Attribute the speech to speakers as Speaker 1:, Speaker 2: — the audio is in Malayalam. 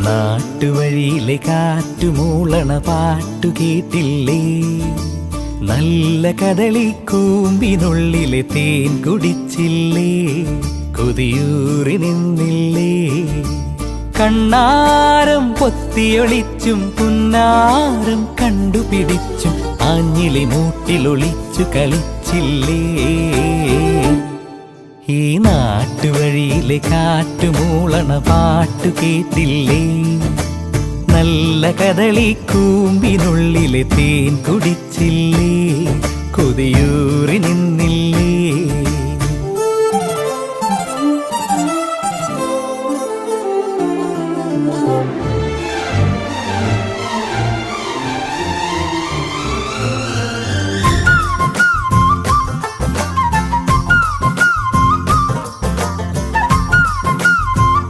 Speaker 1: നാട്ടുവഴിയിലെ കാറ്റുമൂളണ പാട്ടു കേട്ടില്ലേ? നല്ല കദളിക്കൂമ്പിനുള്ളിലെ തേൻ കുടിച്ചില്ലേ? കൊതിയൂറി നിന്നില്ലേ? കണ്ണാരം പൊത്തിയൊളിച്ചും പുന്നാരം കണ്ടുപിടിച്ചും ആഞ്ഞിലി മൂട്ടിലൊളിച്ചു കളിച്ചില്ലേ? ഈ നാട്ടുവഴിയിലെ കാറ്റുമൂളണ പാട്ടു കേട്ടില്ലേ? നല്ല കദളിക്കൂമ്പിനുള്ളിലെ തേൻ കുടിച്ചില്ലേ? കൊതിയൂറി നിന്നില്ലേ?